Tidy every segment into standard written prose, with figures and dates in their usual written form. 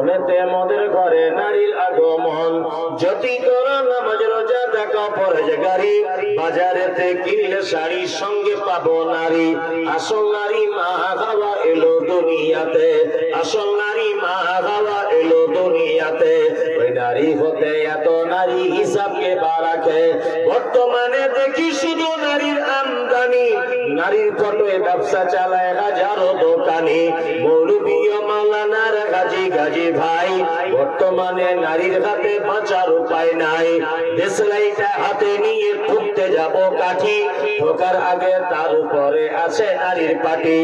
মনেতে মদের ঘরে নারীর আগমন, যদি করো নামাজ রোজা দেখা পরহেজগারি, বাজারেতে কিনলে শাড়ি সঙ্গে পাবো নারী। আসল নারী মা বাবা এলো দুনিয়াতে, আসল নারী মা বাবা এলো দুনিয়াতে। ওই নারী হতে এত নারী হিসাবকে বাড়াকে, বর্তমানে দেখি শুধু নারীর আমদানি, নারীর ফটোয় ব্যবসা চালায় হাজারো দোকানি। মৌলবী মাওলানার গাজী গাজী ভাই, বর্তমানে নারীর হাতে বাঁচার উপায় নাই। দেশলাইটা হাতে নিয়ে ঠুকতে যাব কাঠি, ঠোকার আগে তার উপরে আছে নারীর পাটি।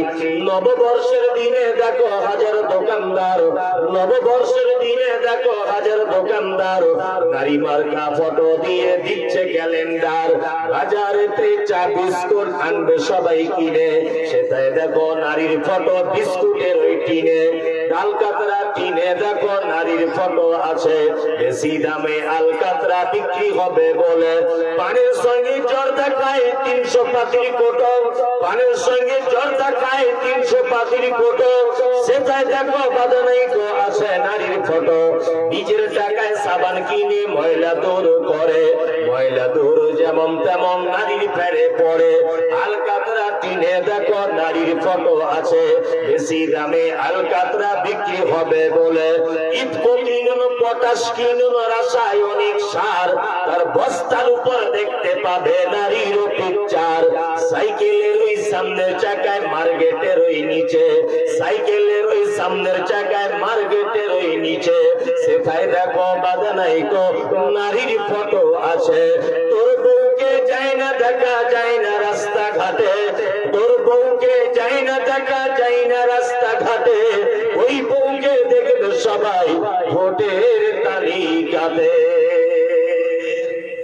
নববর্ষের দিনে দেখো হাজার দোকানদার, নববর্ষের দিনে দেখো হাজার দোকানদার, নারী মার্কা ফটো দিয়ে দিচ্ছে ক্যালেন্ডার। বাজারেতে চা বিস্কুট আনবে সবাই কিনে, সেটাই দেখো নারীর ফটো বিস্কুটের ওই টিনে। আলকাতরা টিনে দেখো নারীর ফটো আছে, বেশি দামে আলকাতরা বিক্রি হবে বলে। পানের সঙ্গে জর্দা খায় 300 পাতির কোটো, পানের সঙ্গে জর্দা খায় 300 পাতির কোটো, সেটাই দেখো বাদানাই গো আছে নারীর ফটো। নিজের টাকায় সাবান কিনে ময়লা দূর করে, ময়লা দূর যেমন তেমন নারীর ফেরে পড়ে। আলকাতরা টিনে দেখো নারীর ফটো আছে, বেশি দামে আলকাতরা বিক্রি হবে বলে। ইফকো কিনুন, পটাশ কিনুন, রাসায়নিক সার, তার বস্তার উপর দেখতে পাবে নারীর পিকচার। সাইকেলের ওই সামনের চাকায় মার্কেটের ওই নিচে, সাইকেলের ওই সামনের চাকায় মার্কেটের ওই নিচে, সেটাই দেখো বাদানাই গো নারীর ফটো আছে। তোর বউকে যায় না দেখা যায় না রাস্তাঘাটে, তোর বউকে যায় না দেখা যায় না রাস্তাঘাটে, ওই বউকে দেখবে সবাই ভোটের তালিকাতে।